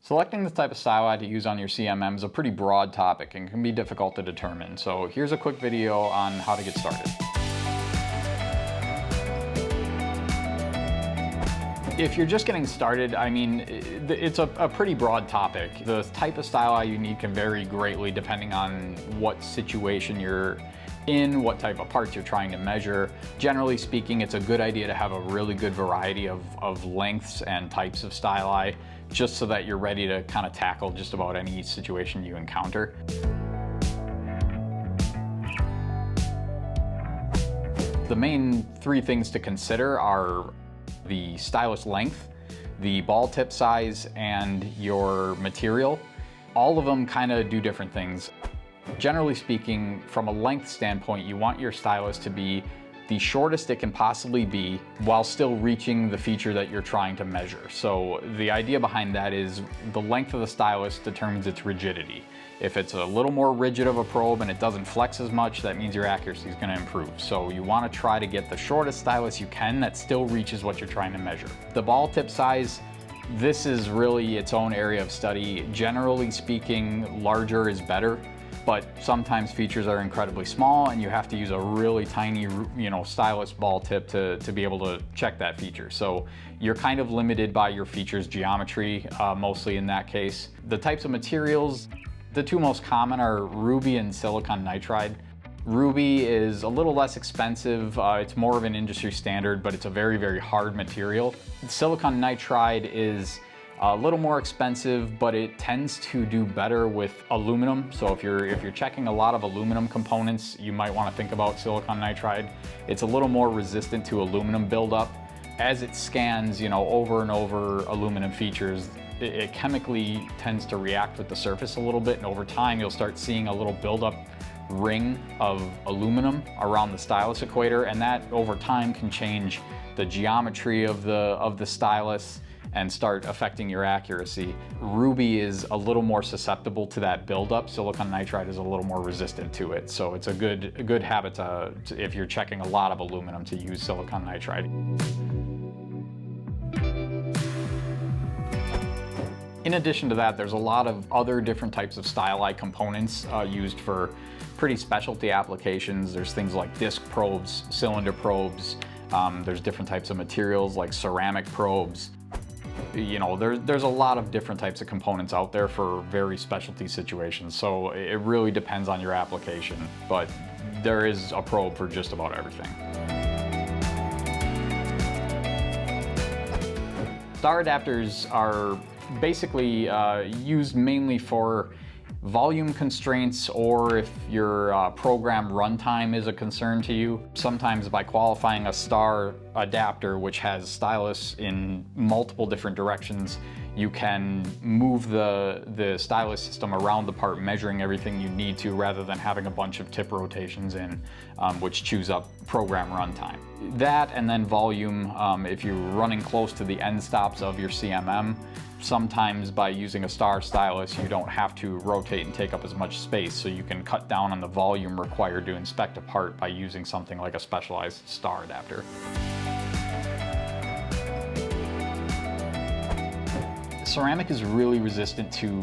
Selecting the type of styli to use on your CMM is a pretty broad topic and can be difficult to determine. So here's a quick video on how to get started. If you're just getting started, I mean, it's a pretty broad topic. The type of styli you need can vary greatly depending on what situation you're in, what type of parts you're trying to measure. Generally speaking, it's a good idea to have a really good variety of lengths and types of styli, just so that you're ready to kind of tackle just about any situation you encounter. The main three things to consider are the stylus length, the ball tip size, and your material. All of them kind of do different things. Generally speaking, from a length standpoint, you want your stylus to be the shortest it can possibly be while still reaching the feature that you're trying to measure. So the idea behind that is the length of the stylus determines its rigidity. If it's a little more rigid of a probe and it doesn't flex as much, that means your accuracy is going to improve. So you want to try to get the shortest stylus you can that still reaches what you're trying to measure. The ball tip size, this is really its own area of study. Generally speaking, larger is better, but sometimes features are incredibly small and you have to use a really tiny, stylus ball tip to be able to check that feature. So you're kind of limited by your feature's geometry, mostly in that case. The types of materials, the two most common are ruby and silicon nitride. Ruby is a little less expensive. It's more of an industry standard, but it's a very, very hard material. Silicon nitride is a little more expensive, but it tends to do better with aluminum. So if you're checking a lot of aluminum components, you might want to think about silicon nitride. It's a little more resistant to aluminum buildup. As it scans, over and over aluminum features, it chemically tends to react with the surface a little bit, and over time you'll start seeing a little buildup ring of aluminum around the stylus equator, and that over time can change the geometry of the stylus and start affecting your accuracy. Ruby is a little more susceptible to that buildup. Silicon nitride is a little more resistant to it. So it's a good habit if you're checking a lot of aluminum, to use silicon nitride. In addition to that, there's a lot of other different types of styli components used for pretty specialty applications. There's things like disc probes, cylinder probes. There's different types of materials like ceramic probes. There's a lot of different types of components out there for very specialty situations. So it really depends on your application, but there is a probe for just about everything. Star adapters are basically used mainly for volume constraints, or if your program runtime is a concern to you. Sometimes by qualifying a star adapter, which has stylus in multiple different directions, you can move the stylus system around the part, measuring everything you need to, rather than having a bunch of tip rotations in, which chews up program runtime. That, and then volume, if you're running close to the end stops of your CMM, sometimes by using a star stylus, you don't have to rotate and take up as much space, so you can cut down on the volume required to inspect a part by using something like a specialized star adapter. Ceramic is really resistant to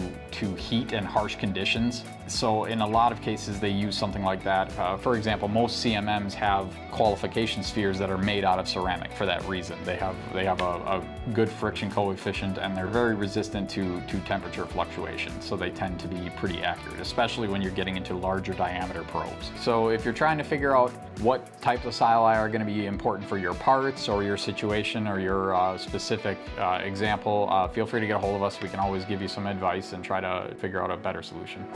heat and harsh conditions. So in a lot of cases, they use something like that. For example, most CMMs have qualification spheres that are made out of ceramic for that reason. They have a good friction coefficient, and they're very resistant to temperature fluctuations. So they tend to be pretty accurate, especially when you're getting into larger diameter probes. So if you're trying to figure out what types of styli are going to be important for your parts or your situation or your specific example, feel free to get a hold of us. We can always give you some advice and try to figure out a better solution.